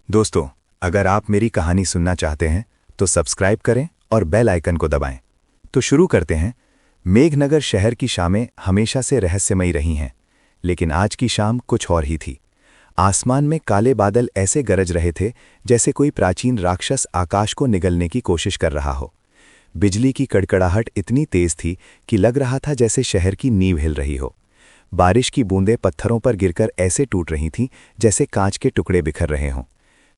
दोस्तों, अगर आप मेरी कहानी सुनना चाहते हैं तो सब्सक्राइब करें और बेल आइकन को दबाएं। तो शुरू करते हैं। मेघनगर शहर की शामें हमेशा से रहस्यमयी रही हैं, लेकिन आज की शाम कुछ और ही थी। आसमान में काले बादल ऐसे गरज रहे थे जैसे कोई प्राचीन राक्षस आकाश को निगलने की कोशिश कर रहा हो। बिजली की कड़कड़ाहट इतनी तेज थी कि लग रहा था जैसे शहर की नींव हिल रही हो। बारिश की बूंदें पत्थरों पर गिरकर ऐसे टूट रही थीं जैसे कांच के टुकड़े बिखर रहे हों।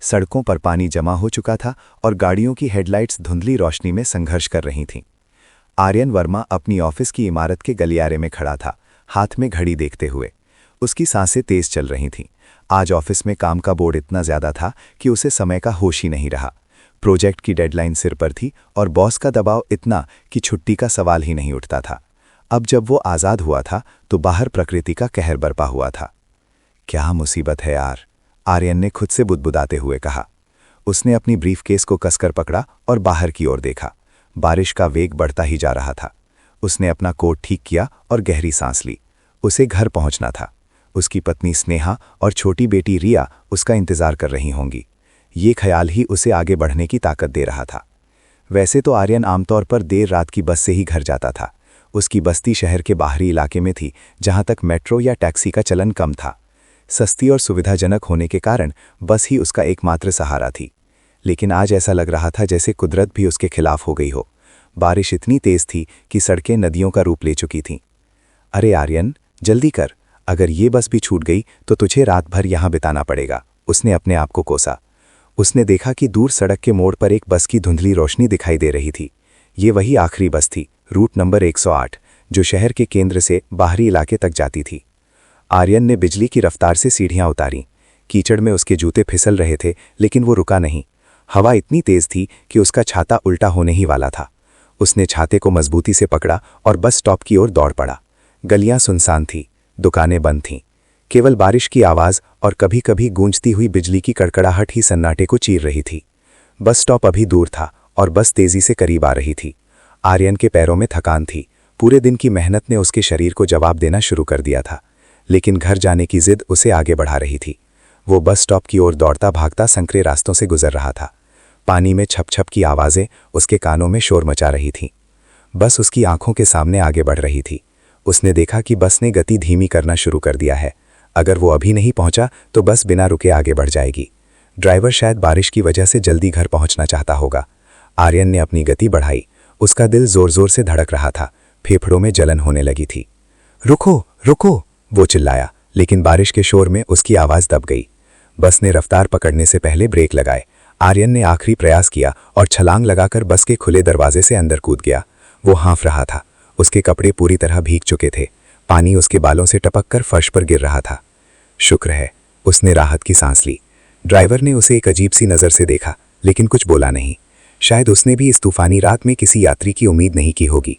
सड़कों पर पानी जमा हो चुका था और गाड़ियों की हेडलाइट्स धुंधली रोशनी में संघर्ष कर रही थीं। आर्यन वर्मा अपनी ऑफिस की इमारत के गलियारे में खड़ा था, हाथ में घड़ी देखते हुए। उसकी सांसें तेज चल रही थीं। आज ऑफिस में काम का बोर्ड इतना ज्यादा था कि उसे समय का होश ही नहीं रहा। प्रोजेक्ट की डेडलाइन सिर पर थी और बॉस का दबाव इतना कि छुट्टी का सवाल ही नहीं उठता था। अब जब वो आज़ाद हुआ था तो बाहर प्रकृति का कहर बरपा हुआ था। क्या मुसीबत है यार, आर्यन ने खुद से बुदबुदाते हुए कहा। उसने अपनी ब्रीफकेस को कसकर पकड़ा और बाहर की ओर देखा। बारिश का वेग बढ़ता ही जा रहा था। उसने अपना कोट ठीक किया और गहरी सांस ली। उसे घर पहुंचना था। उसकी पत्नी स्नेहा और छोटी बेटी रिया उसका इंतजार कर रही होंगी। ये ख्याल ही उसे आगे बढ़ने की ताकत दे रहा था। वैसे तो आर्यन आमतौर पर देर रात की बस से ही घर जाता था। उसकी बस्ती शहर के बाहरी इलाके में थी, जहां तक मेट्रो या टैक्सी का चलन कम था। सस्ती और सुविधाजनक होने के कारण बस ही उसका एकमात्र सहारा थी। लेकिन आज ऐसा लग रहा था जैसे कुदरत भी उसके खिलाफ हो गई हो। बारिश इतनी तेज थी कि सड़कें नदियों का रूप ले चुकी थीं। अरे आर्यन, जल्दी कर, अगर ये बस भी छूट गई तो तुझे रात भर यहां बिताना पड़ेगा, उसने अपने आप को कोसा। उसने देखा कि दूर सड़क के मोड़ पर एक बस की धुंधली रोशनी दिखाई दे रही थी। ये वही आखिरी बस थी, रूट नंबर 108, जो शहर के केंद्र से बाहरी इलाके तक जाती थी। आर्यन ने बिजली की रफ्तार से सीढ़ियां उतारी। कीचड़ में उसके जूते फिसल रहे थे, लेकिन वो रुका नहीं। हवा इतनी तेज थी कि उसका छाता उल्टा होने ही वाला था। उसने छाते को मजबूती से पकड़ा और बस स्टॉप की ओर दौड़ पड़ा। गलियां सुनसान थीं, दुकानें बंद थीं। केवल बारिश की आवाज़ और कभी कभी गूंजती हुई बिजली की कड़कड़ाहट ही सन्नाटे को चीर रही थी। बस स्टॉप अभी दूर था और बस तेजी से करीब आ रही थी। आर्यन के पैरों में थकान थी। पूरे दिन की मेहनत ने उसके शरीर को जवाब देना शुरू कर दिया था, लेकिन घर जाने की जिद उसे आगे बढ़ा रही थी। वो बस स्टॉप की ओर दौड़ता भागता संकरे रास्तों से गुजर रहा था। पानी में छप छप की आवाज़ें उसके कानों में शोर मचा रही थीं। बस उसकी आंखों के सामने आगे बढ़ रही थी। उसने देखा कि बस ने गति धीमी करना शुरू कर दिया है। अगर वो अभी नहीं पहुंचा तो बस बिना रुके आगे बढ़ जाएगी। ड्राइवर शायद बारिश की वजह से जल्दी घर पहुंचना चाहता होगा। आर्यन ने अपनी गति बढ़ाई। उसका दिल जोर जोर से धड़क रहा था। फेफड़ों में जलन होने लगी थी। रुको रुको, वो चिल्लाया, लेकिन बारिश के शोर में उसकी आवाज़ दब गई। बस ने रफ्तार पकड़ने से पहले ब्रेक लगाए। आर्यन ने आखिरी प्रयास किया और छलांग लगाकर बस के खुले दरवाजे से अंदर कूद गया। वो हाँफ रहा था। उसके कपड़े पूरी तरह भीग चुके थे। पानी उसके बालों से टपककर फर्श पर गिर रहा था। शुक्र है, उसने राहत की सांस ली। ड्राइवर ने उसे एक अजीब सी नज़र से देखा, लेकिन कुछ बोला नहीं। शायद उसने भी इस तूफानी रात में किसी यात्री की उम्मीद नहीं की होगी।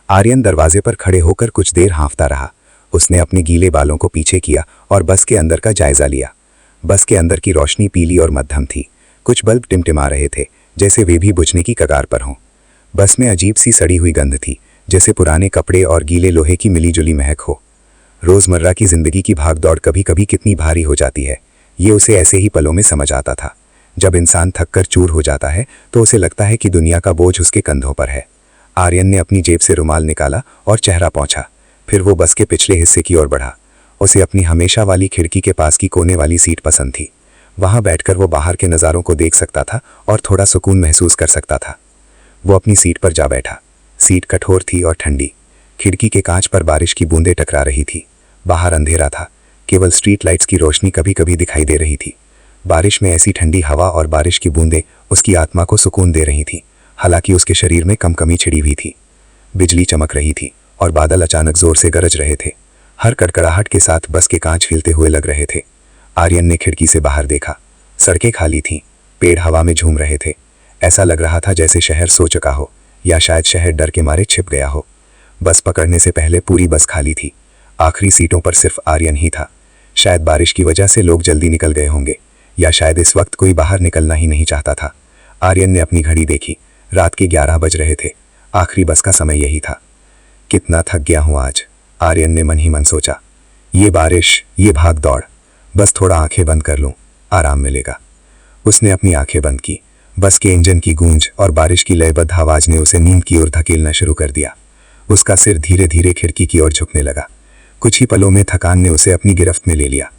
आर्यन दरवाजे पर खड़े होकर कुछ देर हाँफता रहा। उसने अपने गीले बालों को पीछे किया और बस के अंदर का जायजा लिया। बस के अंदर की रोशनी पीली और मध्यम थी। कुछ बल्ब टिमटिमा रहे थे, जैसे वे भी बुझने की कगार पर हों। बस में अजीब सी सड़ी हुई गंध थी, जैसे पुराने कपड़े और गीले लोहे की मिलीजुली महक हो। रोजमर्रा की जिंदगी की भागदौड़ कभी कभी कितनी भारी हो जाती है, ये उसे ऐसे ही पलों में समझ आता था। जब इंसान थककर चूर हो जाता है तो उसे लगता है कि दुनिया का बोझ उसके कंधों पर है। आर्यन ने अपनी जेब से रुमाल निकाला और चेहरा पोंछा। फिर वो बस के पिछले हिस्से की ओर बढ़ा। उसे अपनी हमेशा वाली खिड़की के पास की कोने वाली सीट पसंद थी। वहां बैठकर वो बाहर के नज़ारों को देख सकता था और थोड़ा सुकून महसूस कर सकता था। वो अपनी सीट पर जा बैठा। सीट कठोर थी और ठंडी। खिड़की के कांच पर बारिश की बूंदें टकरा रही थी। बाहर अंधेरा था, केवल स्ट्रीट लाइट्स की रोशनी कभी कभी दिखाई दे रही थी। बारिश में ऐसी ठंडी हवा और बारिश की बूंदें उसकी आत्मा को सुकून दे रही थी। हालांकि उसके शरीर में कमी छिड़ी हुई थी। बिजली चमक रही थी और बादल अचानक जोर से गरज रहे थे। हर कड़कड़ाहट के साथ बस के कांच हिलते हुए लग रहे थे। आर्यन ने खिड़की से बाहर देखा। सड़कें खाली थीं, पेड़ हवा में झूम रहे थे। ऐसा लग रहा था जैसे शहर सो चुका हो, या शायद शहर डर के मारे छिप गया हो। बस पकड़ने से पहले पूरी बस खाली थी। आखिरी सीटों पर सिर्फ आर्यन ही था। शायद बारिश की वजह से लोग जल्दी निकल गए होंगे, या शायद इस वक्त कोई बाहर निकलना ही नहीं चाहता था। आर्यन ने अपनी घड़ी देखी। रात के 11 बज रहे थे। आखिरी बस का समय यही था। कितना थक गया हूं आज, आर्यन ने मन ही मन सोचा। ये बारिश, ये भाग दौड़, बस थोड़ा आंखें बंद कर लूं, आराम मिलेगा। उसने अपनी आंखें बंद की। बस के इंजन की गूंज और बारिश की लयबद्ध आवाज ने उसे नींद की ओर धकेलना शुरू कर दिया। उसका सिर धीरे धीरे खिड़की की ओर झुकने लगा। कुछ ही पलों में थकान ने उसे अपनी गिरफ्त में ले लिया।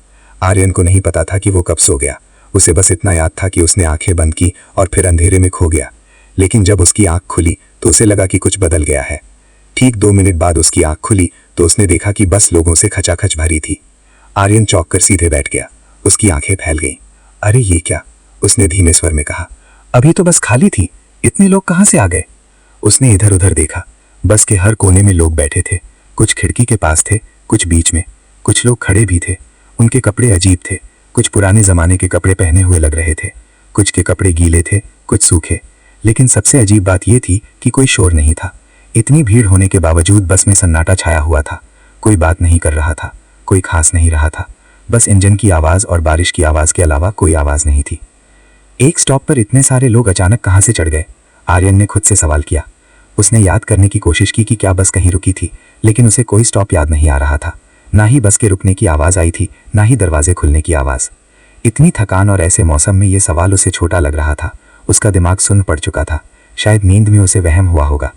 आर्यन को नहीं पता था कि वो कब सो गया। उसे बस इतना याद था कि उसने आंखें बंद की और फिर अंधेरे में खो गया। लेकिन जब उसकी आंख खुली तो उसे लगा कि कुछ बदल गया है। ठीक 2 मिनट बाद उसकी आंख खुली तो उसने देखा कि बस लोगों से खचाखच भरी थी। आर्यन चौंक कर सीधे बैठ गया। उसकी आंखें फैल गईं। अरे ये क्या? उसने धीमे स्वर में कहा। अभी तो बस खाली थी, इतने लोग कहां से आ गए? उसने इधर उधर देखा। बस के हर कोने में लोग बैठे थे। कुछ खिड़की के पास थे, कुछ बीच में, कुछ लोग खड़े भी थे। उनके कपड़े अजीब थे। कुछ पुराने जमाने के कपड़े पहने हुए लग रहे थे, कुछ के कपड़े गीले थे, कुछ सूखे। लेकिन सबसे अजीब बात यह थी कि कोई शोर नहीं था। इतनी भीड़ होने के बावजूद बस में सन्नाटा छाया हुआ था। कोई बात नहीं कर रहा था, कोई खास नहीं रहा था। बस इंजन की आवाज और बारिश की आवाज के अलावा कोई आवाज नहीं थी। एक स्टॉप पर इतने सारे लोग अचानक कहां से चढ़ गए? आर्यन ने खुद से सवाल किया। उसने याद करने की कोशिश की कि क्या बस कहीं रुकी थी, लेकिन उसे कोई स्टॉप याद नहीं आ रहा था। ना ही बस के रुकने की आवाज आई थी, ना ही दरवाजे खुलने की आवाज। इतनी थकान और ऐसे मौसम में यह सवाल उसे छोटा लग रहा था। उसका दिमाग सुन्न पड़ चुका था। शायद नींद में उसे वहम हुआ होगा।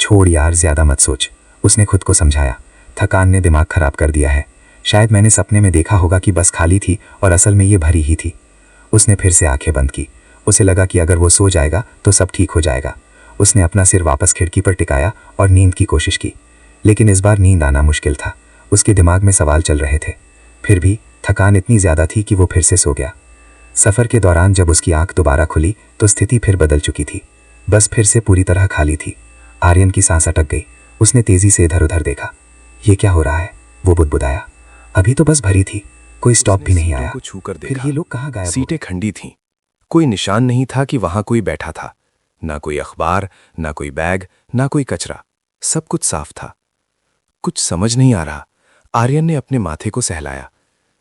छोड़ यार, ज्यादा मत सोच, उसने खुद को समझाया। थकान ने दिमाग खराब कर दिया है। शायद मैंने सपने में देखा होगा कि बस खाली थी और असल में ये भरी ही थी। उसने फिर से आंखें बंद की। उसे लगा कि अगर वो सो जाएगा तो सब ठीक हो जाएगा। उसने अपना सिर वापस खिड़की पर टिकाया और नींद की कोशिश की, लेकिन इस बार नींद आना मुश्किल था। उसके दिमाग में सवाल चल रहे थे। फिर भी थकान इतनी ज्यादा थी कि वो फिर से सो गया। सफर के दौरान जब उसकी आंख दोबारा खुली तो स्थिति फिर बदल चुकी थी। बस फिर से पूरी तरह खाली थी। आर्यन की सांस अटक गई। उसने तेजी से इधर उधर देखा। ये क्या हो रहा है? वो बुदबुदाया। अभी तो बस भरी थी, कोई स्टॉप भी नहीं आया। फिर ये लोग कहाँ गायब? सीटें खंडी थीं। कोई निशान नहीं था कि वहां कोई बैठा था। ना कोई अखबार, ना कोई बैग, ना कोई कचरा। सब कुछ साफ था। कुछ समझ नहीं आ रहा। आर्यन ने अपने माथे को सहलाया।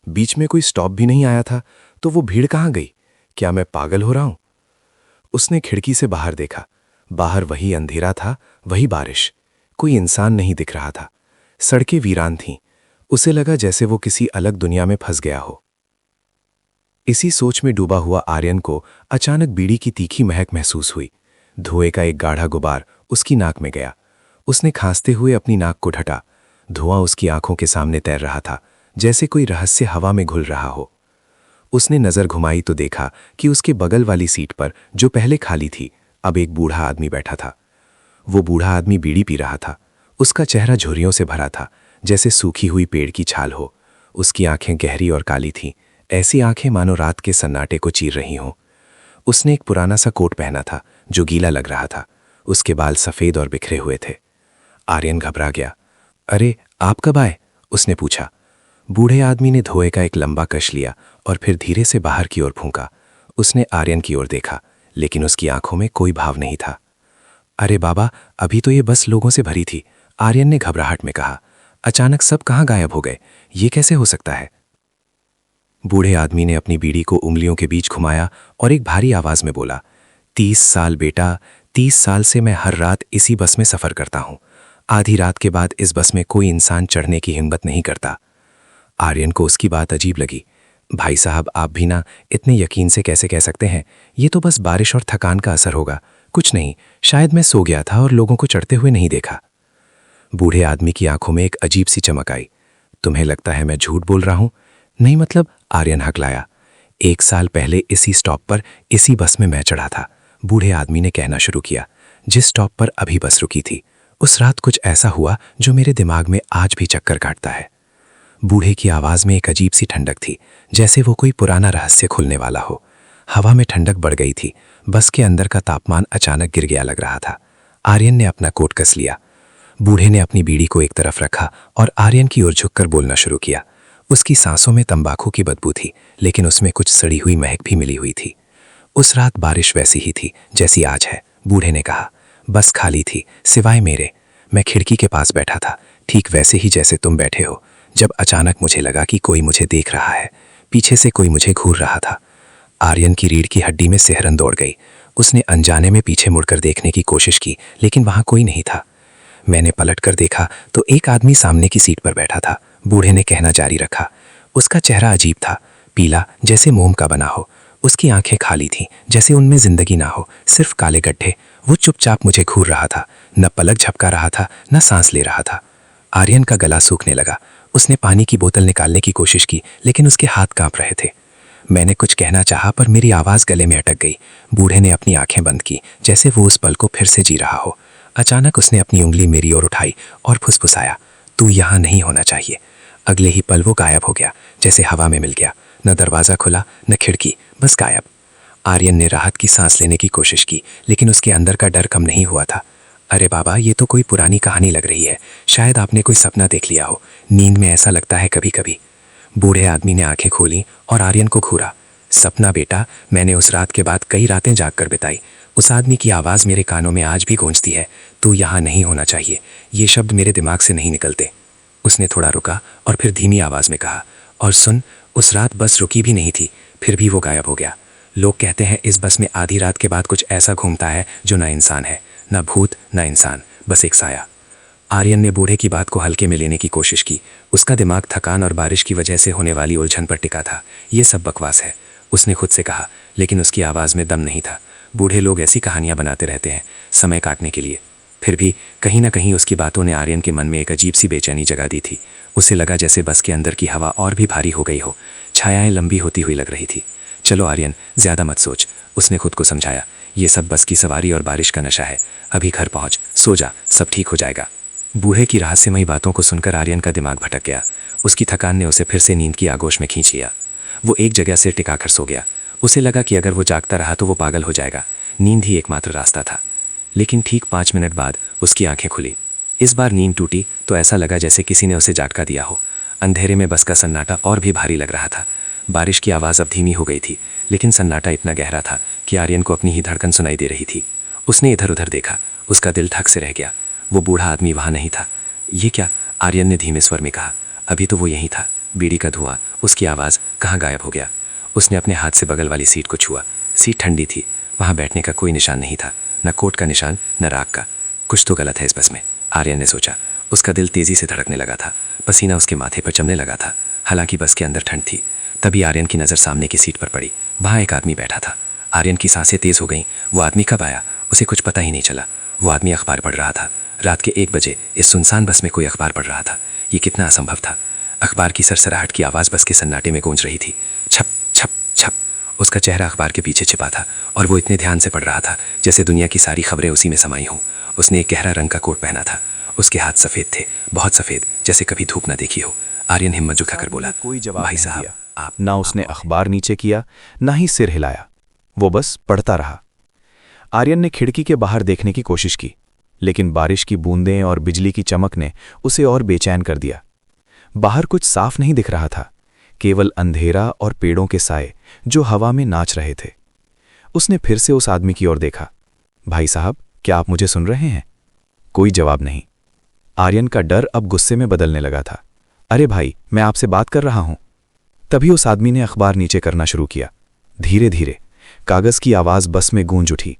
बीच में कोई स्टॉप भी नहीं आया था, तो वो भीड़ कहाँ गई? क्या मैं पागल हो रहा हूं? उसने खिड़की से बाहर देखा। बाहर वही अंधेरा था, वही बारिश। कोई इंसान नहीं दिख रहा था। सड़कें वीरान थीं। उसे लगा जैसे वो किसी अलग दुनिया में फंस गया हो। इसी सोच में डूबा हुआ आर्यन को अचानक बीड़ी की तीखी महक महसूस हुई। धुएं का एक गाढ़ा गुबार उसकी नाक में गया। उसने खांसते हुए अपनी नाक को ढका। धुआं उसकी आंखों के सामने तैर रहा था, जैसे कोई रहस्य हवा में घुल रहा हो। उसने नजर घुमाई तो देखा कि उसके बगल वाली सीट पर, जो पहले खाली थी, अब एक बूढ़ा आदमी बैठा था। वो बूढ़ा आदमी बीड़ी पी रहा था। उसका चेहरा झुर्रियों से भरा था, जैसे सूखी हुई पेड़ की छाल हो। उसकी आंखें गहरी और काली थीं, ऐसी आंखें मानो रात के सन्नाटे को चीर रही हों। उसने एक पुराना सा कोट पहना था जो गीला लग रहा था। उसके बाल सफेद और बिखरे हुए थे। आर्यन घबरा गया। अरे, आप कब आए? उसने पूछा। बूढ़े आदमी ने धुएं का एक लंबा कश लिया और फिर धीरे से बाहर की ओर फूंका। उसने आर्यन की ओर देखा, लेकिन उसकी आंखों में कोई भाव नहीं था। अरे बाबा, अभी तो ये बस लोगों से भरी थी, आर्यन ने घबराहट में कहा। अचानक सब कहाँ गायब हो गए? ये कैसे हो सकता है? बूढ़े आदमी ने अपनी बीड़ी को उंगलियों के बीच घुमाया और एक भारी आवाज में बोला, 30 साल बेटा, 30 साल से मैं हर रात इसी बस में सफर करता हूं। आधी रात के बाद इस बस में कोई इंसान चढ़ने की हिम्मत नहीं करता। आर्यन को उसकी बात अजीब लगी। भाई साहब, आप भी ना इतने यकीन से कैसे कह सकते हैं? ये तो बस बारिश और थकान का असर होगा, कुछ नहीं। शायद मैं सो गया था और लोगों को चढ़ते हुए नहीं देखा। बूढ़े आदमी की आंखों में एक अजीब सी चमक आई। तुम्हें लगता है मैं झूठ बोल रहा हूं? नहीं मतलब, आर्यन हकलाया। 1 साल पहले इसी स्टॉप पर इसी बस में मैं चढ़ा था, बूढ़े आदमी ने कहना शुरू किया। जिस स्टॉप पर अभी बस रुकी थी, उस रात कुछ ऐसा हुआ जो मेरे दिमाग में आज भी चक्कर काटता है। बूढ़े की आवाज में एक अजीब सी ठंडक थी, जैसे वो कोई पुराना रहस्य खुलने वाला हो। हवा में ठंडक बढ़ गई थी। बस के अंदर का तापमान अचानक गिर गया लग रहा था। आर्यन ने अपना कोट कस लिया। बूढ़े ने अपनी बीड़ी को एक तरफ रखा और आर्यन की ओर झुककर बोलना शुरू किया। उसकी सांसों में तंबाकू की बदबू थी, लेकिन उसमें कुछ सड़ी हुई महक भी मिली हुई थी। उस रात बारिश वैसी ही थी जैसी आज है, बूढ़े ने कहा। बस खाली थी, सिवाय मेरे। मैं खिड़की के पास बैठा था, ठीक वैसे ही जैसे तुम बैठे हो, जब अचानक मुझे लगा कि कोई मुझे देख रहा है। पीछे से कोई मुझे घूर रहा था। आर्यन की रीढ़ की हड्डी में सिहरन दौड़ गई। उसने अनजाने में पीछे मुड़कर देखने की कोशिश की, लेकिन वहां कोई नहीं था। मैंने पलटकर देखा तो एक आदमी सामने की सीट पर बैठा था। बूढ़े ने कहना जारी रखा। उसका चेहरा अजीब था, पीला, जैसे मोम का बना हो। उसकी आंखें खाली थीं, जैसे उनमें जिंदगी ना हो, सिर्फ काले गड्ढे। वो चुपचाप मुझे घूर रहा था, न पलक झपका रहा था, न सांस ले रहा था। आर्यन का गला सूखने लगा। उसने पानी की बोतल निकालने की कोशिश की, लेकिन उसके हाथ कांप रहे थे। मैंने कुछ कहना चाहा, पर मेरी आवाज़ गले में अटक गई। बूढ़े ने अपनी आंखें बंद की, जैसे वो उस पल को फिर से जी रहा हो। अचानक उसने अपनी उंगली मेरी ओर उठाई और फुसफुसाया, तू यहाँ नहीं होना चाहिए। अगले ही पल वो गायब हो गया, जैसे हवा में मिल गया। न दरवाज़ा खुला, न खिड़की, बस गायब। आर्यन ने राहत की सांस लेने की कोशिश की, लेकिन उसके अंदर का डर कम नहीं हुआ था। अरे बाबा, ये तो कोई पुरानी कहानी लग रही है। शायद आपने कोई सपना देख लिया हो। नींद में ऐसा लगता है कभी कभी। बूढ़े आदमी ने आंखें खोली और आर्यन को घूरा। सपना बेटा, मैंने उस रात के बाद कई रातें जाग कर बिताई। उस आदमी की आवाज़ मेरे कानों में आज भी गूंजती है, तू यहाँ नहीं होना चाहिए। ये शब्द मेरे दिमाग से नहीं निकलते। उसने थोड़ा रुका और फिर धीमी आवाज़ में कहा, और सुन, उस रात बस रुकी भी नहीं थी, फिर भी वो गायब हो गया। लोग कहते हैं इस बस में आधी रात के बाद कुछ ऐसा घूमता है जो ना इंसान है, ना भूत, ना इंसान, बस एक साया। आर्यन ने बूढ़े की बात को हल्के में लेने की कोशिश की। उसका दिमाग थकान और बारिश की वजह से होने वाली उलझन पर टिका था। ये सब बकवास है, उसने खुद से कहा, लेकिन उसकी आवाज़ में दम नहीं था। बूढ़े लोग ऐसी कहानियां बनाते रहते हैं, समय काटने के लिए। फिर भी कहीं ना कहीं उसकी बातों ने आर्यन के मन में एक अजीब सी बेचैनी जगा दी थी। उसे लगा जैसे बस के अंदर की हवा और भी भारी हो गई हो, छायाएं लंबी होती हुई लग रही थी। चलो आर्यन, ज़्यादा मत सोच, उसने खुद को समझाया। ये सब बस की सवारी और बारिश का नशा है। अभी घर पहुंच, सो जा, सब ठीक हो जाएगा। बूढ़े की रहस्यमयी बातों को सुनकर आर्यन का दिमाग भटक गया। उसकी थकान ने उसे फिर से नींद की आगोश में खींच लिया। वो एक जगह से टिकाकर सो गया। उसे लगा कि अगर वो जागता रहा तो वो पागल हो जाएगा। नींद ही एकमात्र रास्ता था। लेकिन ठीक 5 मिनट बाद उसकी आंखें खुली। इस बार नींद टूटी तो ऐसा लगा जैसे किसी ने उसे झटका दिया हो। अंधेरे में बस का सन्नाटा और भी भारी लग रहा था। बारिश की आवाज़ अब धीमी हो गई थी, लेकिन सन्नाटा इतना गहरा था कि आर्यन को अपनी ही धड़कन सुनाई दे रही थी। उसने इधर उधर देखा, उसका दिल ठक से रह गया। वो बूढ़ा आदमी वहाँ नहीं था। ये क्या? आर्यन ने धीमे स्वर में कहा। अभी तो वो यहीं था। बीड़ी का धुआं, उसकी आवाज़, कहाँ गायब हो गया? उसने अपने हाथ से बगल वाली सीट को छुआ। सीट ठंडी थी, वहाँ बैठने का कोई निशान नहीं था, न कोट का निशान, न राग का। कुछ तो गलत है इस बस में, आर्यन ने सोचा। उसका दिल तेजी से धड़कने लगा था, पसीना उसके माथे पर जमने लगा था। हालांकि बस के अंदर ठंड थी। तभी आर्यन की नज़र सामने की सीट पर पड़ी। वहाँ एक आदमी बैठा था। आर्यन की सांसें तेज हो गईं। वो आदमी कब आया उसे कुछ पता ही नहीं चला। वो आदमी अखबार पढ़ रहा था। रात के 1 बजे इस सुनसान बस में कोई अखबार पढ़ रहा था। ये कितना असंभव था। अखबार की सरसराहट की आवाज़ बस के सन्नाटे में गूंज रही थी। छप छप छप। उसका चेहरा अखबार के पीछे छिपा था और वो इतने ध्यान से पढ़ रहा था जैसे दुनिया की सारी खबरें उसी में समाई हों। उसने एक गहरा रंग का कोट पहना था। उसके हाथ सफ़ेद थे, बहुत सफ़ेद, जैसे कभी धूप ना देखी हो। आर्यन हिम्मत जुटाकर बोला, कोई जवाब भाई नहीं साहब, दिया। आप ना उसने अखबार नीचे किया, ना ही सिर हिलाया। वो बस पढ़ता रहा। आर्यन ने खिड़की के बाहर देखने की कोशिश की, लेकिन बारिश की बूंदें और बिजली की चमक ने उसे और बेचैन कर दिया। बाहर कुछ साफ नहीं दिख रहा था, केवल अंधेरा और पेड़ों के साए जो हवा में नाच रहे थे। उसने फिर से उस आदमी की ओर देखा। भाई साहब, क्या आप मुझे सुन रहे हैं? कोई जवाब नहीं। आर्यन का डर अब गुस्से में बदलने लगा था। अरे भाई, मैं आपसे बात कर रहा हूं। तभी उस आदमी ने अखबार नीचे करना शुरू किया। धीरे धीरे कागज की आवाज बस में गूंज उठी।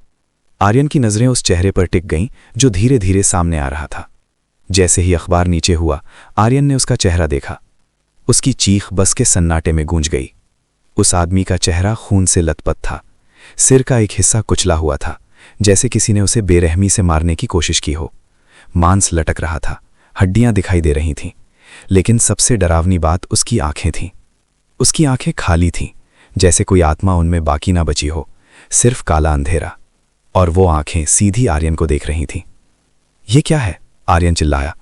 आर्यन की नजरें उस चेहरे पर टिक गईं जो धीरे धीरे सामने आ रहा था। जैसे ही अखबार नीचे हुआ, आर्यन ने उसका चेहरा देखा। उसकी चीख बस के सन्नाटे में गूंज गई। उस आदमी का चेहरा खून से लथपथ था। सिर का एक हिस्सा कुचला हुआ था, जैसे किसी ने उसे बेरहमी से मारने की कोशिश की हो। मांस लटक रहा था, हड्डियां दिखाई दे रही थीं, लेकिन सबसे डरावनी बात उसकी आंखें थीं। उसकी आंखें खाली थीं, जैसे कोई आत्मा उनमें बाकी ना बची हो, सिर्फ काला अंधेरा। और वो आंखें सीधी आर्यन को देख रही थीं। ये क्या है? आर्यन चिल्लाया।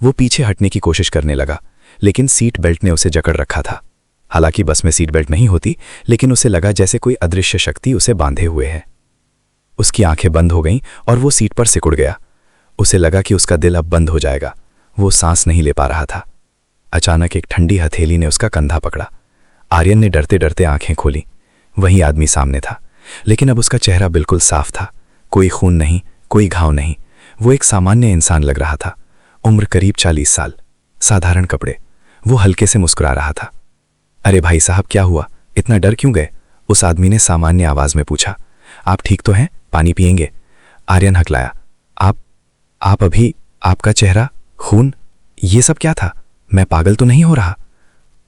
वो पीछे हटने की कोशिश करने लगा, लेकिन सीट बेल्ट ने उसे जकड़ रखा था। हालांकि बस में सीट बेल्ट नहीं होती, लेकिन उसे लगा जैसे कोई अदृश्य शक्ति उसे बांधे हुए है। उसकी आंखें बंद हो गईं और वो सीट पर सिकुड़ गया। उसे लगा कि उसका दिल अब बंद हो जाएगा। वो सांस नहीं ले पा रहा था। अचानक एक ठंडी हथेली ने उसका कंधा पकड़ा। आर्यन ने डरते डरते आंखें खोली। वही आदमी सामने था, लेकिन अब उसका चेहरा बिल्कुल साफ था। कोई खून नहीं, कोई घाव नहीं। वो एक सामान्य इंसान लग रहा था। उम्र करीब 40 साल, साधारण कपड़े। वो हल्के से मुस्कुरा रहा था। अरे भाई साहब, क्या हुआ? इतना डर क्यों गए? उस आदमी ने सामान्य आवाज में पूछा। आप ठीक तो हैं? पानी पिएंगे? आर्यन हकलाया। आप अभी, आपका चेहरा, खून, ये सब क्या था? मैं पागल तो नहीं हो रहा?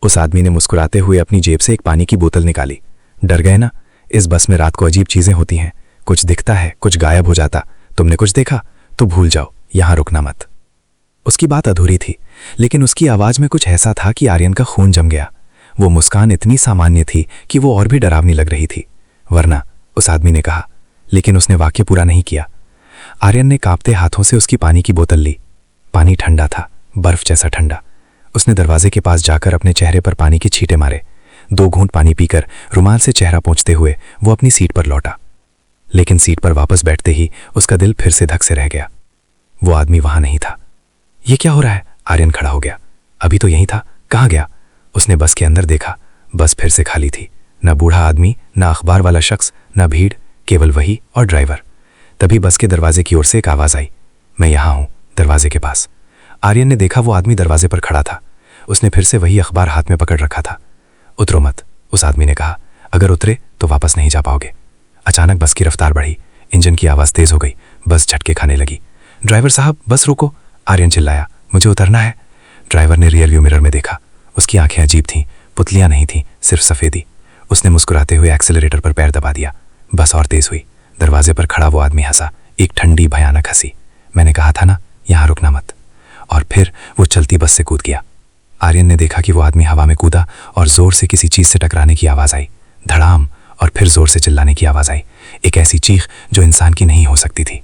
उस आदमी ने मुस्कुराते हुए अपनी जेब से एक पानी की बोतल निकाली। डर गए ना? इस बस में रात को अजीब चीजें होती हैं, कुछ दिखता है, कुछ गायब हो जाता। तुमने कुछ देखा तो भूल जाओ, यहां रुकना मत। उसकी बात अधूरी थी, लेकिन उसकी आवाज में कुछ ऐसा था कि आर्यन का खून जम गया। वो मुस्कान इतनी सामान्य थी कि वो और भी डरावनी लग रही थी। वरना, उस आदमी ने कहा, लेकिन उसने वाक्य पूरा नहीं किया। आर्यन ने कांपते हाथों से उसकी पानी की बोतल ली। पानी ठंडा था, बर्फ जैसा ठंडा। उसने दरवाजे के पास जाकर अपने चेहरे पर पानी के छींटे मारे। 2 घूंट पानी पीकर रुमाल से चेहरा पोंछते हुए वो अपनी सीट पर लौटा। लेकिन सीट पर वापस बैठते ही उसका दिल फिर से धक से रह गया। वो आदमी वहां नहीं था। ये क्या हो रहा है? आर्यन खड़ा हो गया। अभी तो यहीं था, कहाँ गया? उसने बस के अंदर देखा। बस फिर से खाली थी। न बूढ़ा आदमी, न अखबार वाला शख्स, न भीड़, केवल वही और ड्राइवर। तभी बस के दरवाजे की ओर से एक आवाज आई, मैं यहां हूं, दरवाजे के पास। आर्यन ने देखा वो आदमी दरवाजे पर खड़ा था। उसने फिर से वही अखबार हाथ में पकड़ रखा था। उतरो मत, उस आदमी ने कहा, अगर उतरे तो वापस नहीं जा पाओगे। अचानक बस की रफ्तार बढ़ी, इंजन की आवाज तेज हो गई, बस झटके खाने लगी। ड्राइवर साहब, बस रोको, आर्यन चिल्लाया, मुझे उतरना है। ड्राइवर ने रियर व्यू मिरर में देखा। उसकी आंखें अजीब थीं, पुतलियां नहीं थीं, सिर्फ सफेदी। उसने मुस्कुराते हुए एक्सेलरेटर पर पैर दबा दिया। बस और तेज हुई। दरवाजे पर खड़ा वो आदमी हंसा, एक ठंडी भयानक हंसी। मैंने कहा था ना, यहां रुकना मत। और फिर वो चलती बस से कूद गया। आर्यन ने देखा कि वो आदमी हवा में कूदा और जोर से किसी चीज से टकराने की आवाज आई। धड़ाम, और फिर जोर से चिल्लाने की आवाज आई, एक ऐसी चीख जो इंसान की नहीं हो सकती थी।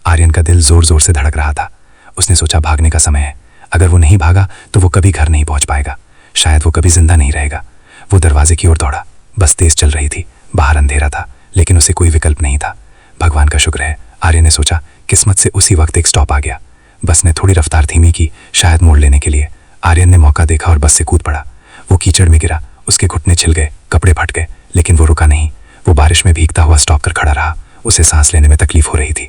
आर्यन का दिल जोर जोर से धड़क रहा था। उसने सोचा, भागने का समय है। अगर वो नहीं भागा तो वो कभी घर नहीं पहुंच पाएगा, शायद वो कभी जिंदा नहीं रहेगा। वो दरवाजे की ओर दौड़ा। बस तेज चल रही थी, बाहर अंधेरा था, लेकिन उसे कोई विकल्प नहीं था। भगवान का शुक्र है, आर्यन ने सोचा। किस्मत से उसी वक्त एक स्टॉप आ गया। बस ने थोड़ी रफ्तार धीमी की, शायद मोड़ लेने के लिए। आर्यन ने मौका देखा और बस से कूद पड़ा। वो कीचड़ में गिरा, उसके घुटने छिल गए, कपड़े फट गए, लेकिन वो रुका नहीं। वो बारिश में भीगता हुआ स्टॉप कर खड़ा रहा। उसे सांस लेने में तकलीफ हो रही थी।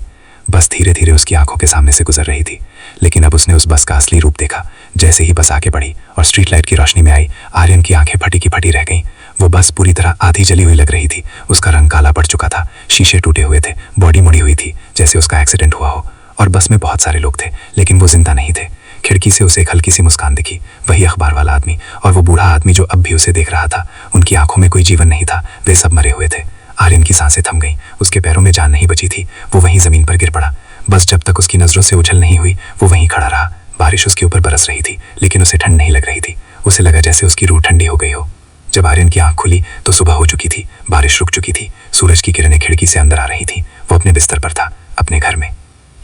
बस धीरे धीरे उसकी आंखों के सामने से गुजर रही थी, लेकिन अब उसने उस बस का असली रूप देखा। जैसे ही बस आगे बढ़ी और स्ट्रीट लाइट की रोशनी में आई, आर्यन की आंखें फटी की फटी रह गईं। वो बस पूरी तरह आधी जली हुई लग रही थी। उसका रंग काला पड़ चुका था, शीशे टूटे हुए थे, बॉडी मुड़ी हुई थी, जैसे उसका एक्सीडेंट हुआ हो। और बस में बहुत सारे लोग थे, लेकिन वो जिंदा नहीं थे। खिड़की से उसे एक हल्की सी मुस्कान दिखी, वही अखबार वाला आदमी और वो बूढ़ा आदमी जो अब भी उसे देख रहा था। उनकी आंखों में कोई जीवन नहीं था, वे सब मरे हुए थे। आर्यन की सांसें थम गईं, उसके पैरों में जान नहीं बची थी। वो वहीं जमीन पर गिर पड़ा। बस जब तक उसकी नजरों से उछल नहीं हुई, वो वहीं खड़ा रहा। बारिश उसके ऊपर बरस रही थी, लेकिन उसे ठंड नहीं लग रही थी। उसे लगा जैसे उसकी रूह ठंडी हो गई हो। जब आर्यन की आंख खुली तो सुबह हो चुकी थी, बारिश रुक चुकी थी, सूरज की किरणें खिड़की से अंदर आ रही थी। वो अपने बिस्तर पर था, अपने घर में।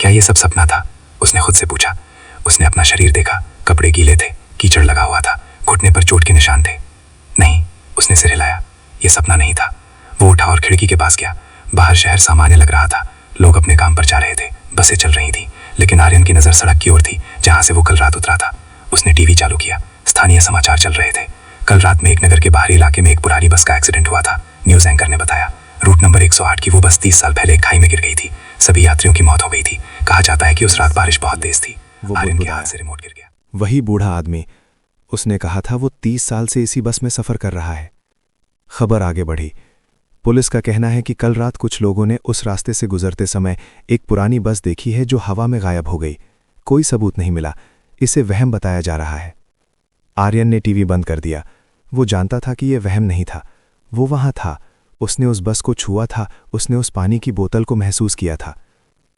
क्या ये सब सपना था? उसने खुद से पूछा। उसने अपना शरीर देखा, कपड़े गीले थे, कीचड़ लगा हुआ था, घुटने पर चोट के निशान थे। नहीं, उसने सिर हिलाया, ये सपना नहीं था। वो उठा और खिड़की के पास गया। बाहर शहर सामान्य लग रहा था, लोग अपने काम पर जा रहे थे, बसें चल रही थी, लेकिन आर्यन की नजर सड़क की ओर थी, जहां से वो कल रात उतरा था। उसने टीवी चालू किया। स्थानीय समाचार चल रहे थे। कल रात में एक नगर के बाहरी इलाके में एक पुरानी बस का एक्सीडेंट हुआ था। न्यूज एंकर ने बताया, रूट नंबर 108 की वो बस 30 साल पहले एक खाई में गिर गई थी। सभी यात्रियों की मौत हो गई थी। कहा जाता है कि उस रात बारिश बहुत तेज थी। आर्यन के हाथ से रिमोट गिर गया। वही बूढ़ा आदमी, उसने कहा था वो 30 साल से इसी बस में सफर कर रहा है। खबर आगे बढ़ी। पुलिस का कहना है कि कल रात कुछ लोगों ने उस रास्ते से गुजरते समय एक पुरानी बस देखी है जो हवा में गायब हो गई। कोई सबूत नहीं मिला, इसे वहम बताया जा रहा है। आर्यन ने टीवी बंद कर दिया। वो जानता था कि यह वहम नहीं था, वो वहां था। उसने उस बस को छुआ था, उसने उस पानी की बोतल को महसूस किया था।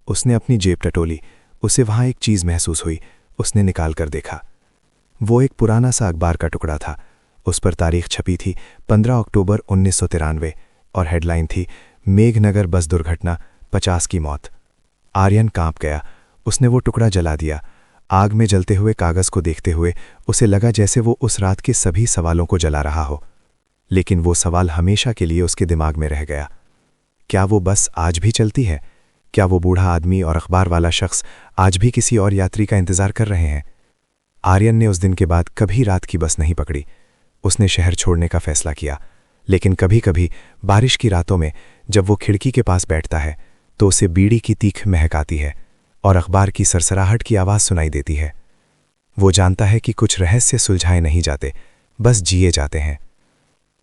उसने अपनी जेब टटोली, उसे वहां एक चीज महसूस हुई। उसने निकाल कर देखा। वो एक पुराना सा अखबार का टुकड़ा था। उस पर तारीख छपी थी 15 अक्टूबर 1993 और हेडलाइन थी, मेघनगर बस दुर्घटना, 50 की मौत। आर्यन कांप गया। उसने वो टुकड़ा जला दिया। आग में जलते हुए कागज को देखते हुए उसे लगा जैसे वो उस रात के सभी सवालों को जला रहा हो। लेकिन वो सवाल हमेशा के लिए उसके दिमाग में रह गया। क्या वो बस आज भी चलती है? क्या वो बूढ़ा आदमी और अखबार वाला शख्स आज भी किसी और यात्री का इंतजार कर रहे हैं? आर्यन ने उस दिन के बाद कभी रात की बस नहीं पकड़ी। उसने शहर छोड़ने का फैसला किया, लेकिन कभी कभी बारिश की रातों में जब वो खिड़की के पास बैठता है तो उसे बीड़ी की तीख महक आती है और अखबार की सरसराहट की आवाज़ सुनाई देती है। वो जानता है कि कुछ रहस्य सुलझाए नहीं जाते, बस जिए जाते हैं।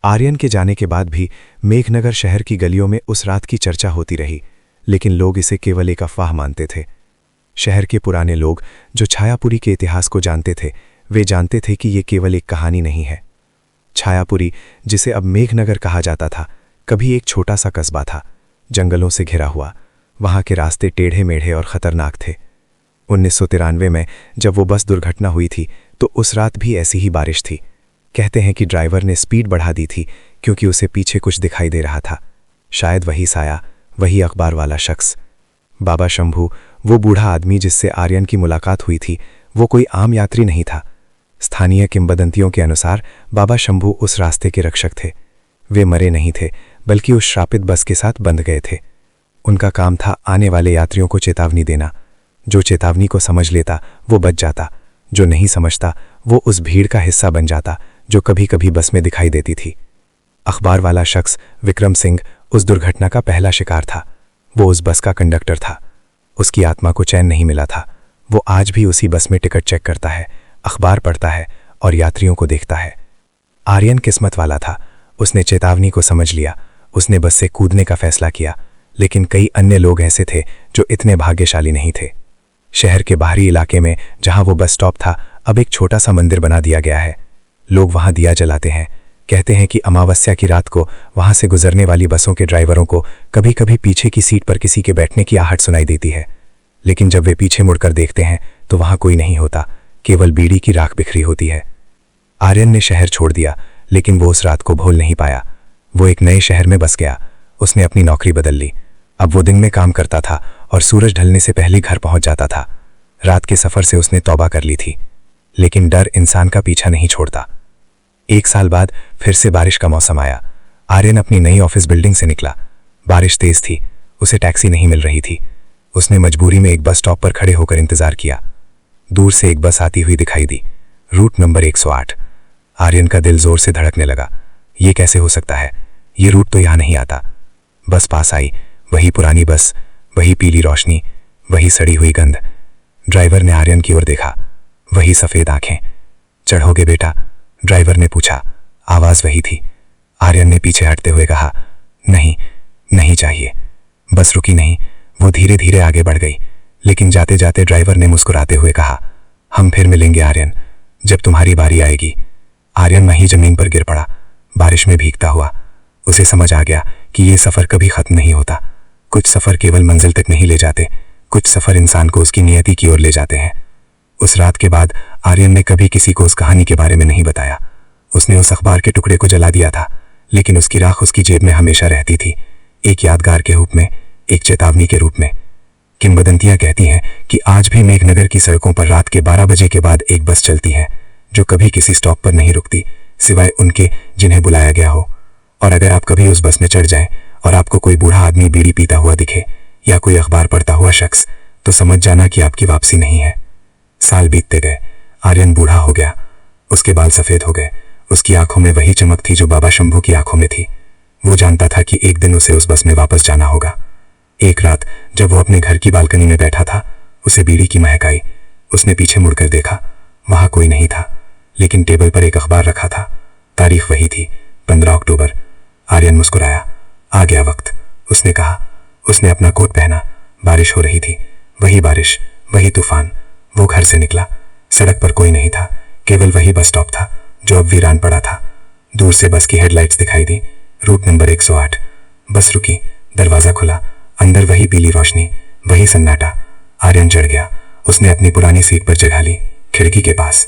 आर्यन के जाने के बाद भी मेघनगर शहर की गलियों में उस रात की चर्चा होती रही, लेकिन लोग इसे केवल एक अफवाह मानते थे। शहर के पुराने लोग जो छायापुरी के इतिहास को जानते थे, वे जानते थे कि ये केवल एक कहानी नहीं है। छायापुरी, जिसे अब मेघनगर कहा जाता था, कभी एक छोटा सा कस्बा था, जंगलों से घिरा हुआ। वहां के रास्ते टेढ़े मेढ़े और खतरनाक थे। 1993 में जब वो बस दुर्घटना हुई थी तो उस रात भी ऐसी ही बारिश थी। कहते हैं कि ड्राइवर ने स्पीड बढ़ा दी थी क्योंकि उसे पीछे कुछ दिखाई दे रहा था। शायद वही साया, वही अखबार वाला शख्स। बाबा शंभू, वो बूढ़ा आदमी जिससे आर्यन की मुलाकात हुई थी, वो कोई आम यात्री नहीं था। स्थानीय किंवदंतियों के अनुसार बाबा शंभू उस रास्ते के रक्षक थे। वे मरे नहीं थे, बल्कि उस श्रापित बस के साथ बंध गए थे। उनका काम था आने वाले यात्रियों को चेतावनी देना। जो चेतावनी को समझ लेता वो बच जाता, जो नहीं समझता वो उस भीड़ का हिस्सा बन जाता जो कभी कभी बस में दिखाई देती थी। अखबार वाला शख्स विक्रम सिंह उस दुर्घटना का पहला शिकार था। वो उस बस का कंडक्टर था। उसकी आत्मा को चैन नहीं मिला था। वो आज भी उसी बस में टिकट चेक करता है, अखबार पढ़ता है और यात्रियों को देखता है। आर्यन किस्मत वाला था। उसने चेतावनी को समझ लिया। उसने बस से कूदने का फैसला किया। लेकिन कई अन्य लोग ऐसे थे जो इतने भाग्यशाली नहीं थे। शहर के बाहरी इलाके में जहां वो बस स्टॉप था, अब एक छोटा सा मंदिर बना दिया गया है। लोग वहां दिया जलाते हैं। कहते हैं कि अमावस्या की रात को वहां से गुजरने वाली बसों के ड्राइवरों को कभी कभी पीछे की सीट पर किसी के बैठने की आहट सुनाई देती है। लेकिन जब वे पीछे मुड़कर देखते हैं तो वहां कोई नहीं होता, केवल बीड़ी की राख बिखरी होती है। आर्यन ने शहर छोड़ दिया, लेकिन वो उस रात को भूल नहीं पाया। वो एक नए शहर में बस गया। उसने अपनी नौकरी बदल ली। अब वो दिन में काम करता था और सूरज ढलने से पहले घर पहुंच जाता था। रात के सफर से उसने तौबा कर ली थी। लेकिन डर इंसान का पीछा नहीं छोड़ता। 1 साल बाद फिर से बारिश का मौसम आया। आर्यन अपनी नई ऑफिस बिल्डिंग से निकला। बारिश तेज थी, उसे टैक्सी नहीं मिल रही थी। उसने मजबूरी में एक बस स्टॉप पर खड़े होकर इंतजार किया। दूर से एक बस आती हुई दिखाई दी, रूट नंबर 108। आर्यन का दिल जोर से धड़कने लगा। ये कैसे हो सकता है? ये रूट तो यहां नहीं आता। बस पास आई, वही पुरानी बस, वही पीली रोशनी, वही सड़ी हुई गंध। ड्राइवर ने आर्यन की ओर देखा, वही सफेद आंखें। चढ़ोगे बेटा? ड्राइवर ने पूछा। आवाज वही थी। आर्यन ने पीछे हटते हुए कहा, नहीं, नहीं चाहिए। बस रुकी नहीं, वो धीरे धीरे आगे बढ़ गई। लेकिन जाते जाते ड्राइवर ने मुस्कुराते हुए कहा, हम फिर मिलेंगे आर्यन, जब तुम्हारी बारी आएगी। आर्यन वहीं जमीन पर गिर पड़ा, बारिश में भीगता हुआ। उसे समझ आ गया कि ये सफर कभी खत्म नहीं होता। कुछ सफर केवल मंजिल तक नहीं ले जाते, कुछ सफर इंसान को उसकी नियति की ओर ले जाते हैं। उस रात के बाद आर्यन ने कभी किसी को उस कहानी के बारे में नहीं बताया। उसने उस अखबार के टुकड़े को जला दिया था, लेकिन उसकी राख उसकी जेब में हमेशा रहती थी, एक यादगार के रूप में, एक चेतावनी के रूप में। किंवदंतियां कहती हैं कि आज भी मेघनगर की सड़कों पर रात के 12 बजे के बाद एक बस चलती है जो कभी किसी स्टॉप पर नहीं रुकती, सिवाय उनके जिन्हें बुलाया गया हो। और अगर आप कभी उस बस में चढ़ जाएं और आपको कोई बूढ़ा आदमी बीड़ी पीता हुआ दिखे या कोई अखबार पढ़ता हुआ शख्स, तो समझ जाना कि आपकी वापसी नहीं है। साल बीतते गए। आर्यन बूढ़ा हो गया। उसके बाल सफेद हो गए। उसकी आंखों में वही चमक थी जो बाबा शंभू की आंखों में थी। वो जानता था कि एक दिन उसे उस बस में वापस जाना होगा। एक रात जब वो अपने घर की बालकनी में बैठा था, उसे बीड़ी की महक आई। उसने पीछे मुड़कर देखा, वहां कोई नहीं था, लेकिन टेबल पर एक अखबार रखा था। तारीख वही थी, 15 अक्टूबर। आर्यन मुस्कुराया। आ गया वक्त, उसने कहा। उसने अपना कोट पहना। बारिश हो रही थी, वही बारिश, वही तूफान। वो घर से निकला। सड़क पर कोई नहीं था, केवल वही बस स्टॉप था जो अब वीरान पड़ा था। दूर से बस की हेडलाइट्स दिखाई दी, रूट नंबर 108। बस रुकी, दरवाजा खुला, अंदर वही पीली रोशनी, वही सन्नाटा। आर्यन चढ़ गया। उसने अपनी पुरानी सीट पर जगह ली, खिड़की के पास।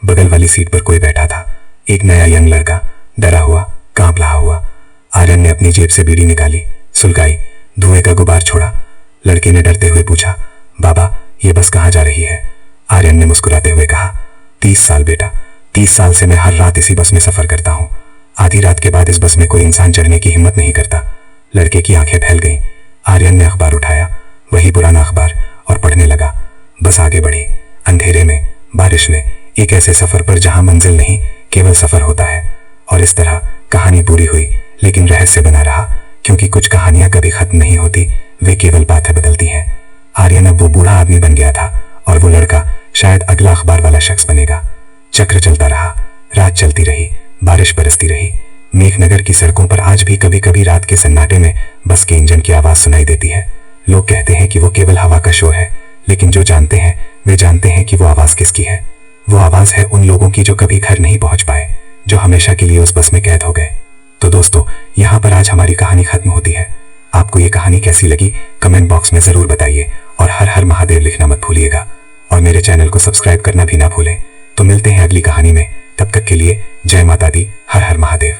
बगल वाली सीट पर कोई बैठा था, एक नया यंग लड़का, डरा हुआ, कांप रहा हुआ। आर्यन ने अपनी जेब से बीड़ी निकाली, सुलगाई, धुएं का गुबार छोड़ा। लड़के ने डरते हुए पूछा, बाबा ये बस कहाँ जा रही है? आर्यन ने मुस्कुराते हुए कहा, 30 साल बेटा, 30 साल से मैं हर रात इसी बस में सफर करता हूँ। आधी रात के बाद इस बस में कोई इंसान चढ़ने की हिम्मत नहीं करता। लड़के की आंखें फैल गईं। आर्यन ने अखबार उठाया, वही पुराना अखबार, और पढ़ने लगा। बस आगे बढ़ी, अंधेरे में, बारिश में, एक ऐसे सफर पर जहां मंजिल नहीं, केवल सफर होता है। और इस तरह कहानी पूरी हुई, लेकिन रहस्य बना रहा, क्योंकि कुछ कहानियां कभी खत्म नहीं होती, वे केवल बातें बदलती हैं। आर्यन अब वो बूढ़ा आदमी बन गया था, और वो लड़का शायद अगला अखबार वाला शख्स बनेगा। चक्र चलता रहा, रात चलती रही, बारिश बरसती रही। मेघनगर की सड़कों पर आज भी कभी कभी रात के सन्नाटे में बस के इंजन की आवाज सुनाई देती है। लोग कहते हैं कि वो केवल हवा का शोर है, लेकिन जो जानते हैं वे जानते हैं कि वो आवाज किसकी है। वो आवाज है उन लोगों की जो कभी घर नहीं पहुंच पाए, जो हमेशा के लिए उस बस में कैद हो गए। तो दोस्तों, यहाँ पर आज हमारी कहानी खत्म होती है। आपको ये कहानी कैसी लगी कमेंट बॉक्स में जरूर बताइए और हर हर महादेव लिखना मत भूलिएगा और मेरे चैनल को सब्सक्राइब करना भी ना भूलें। तो मिलते हैं अगली कहानी में, तब तक के लिए जय माता दी, हर हर महादेव।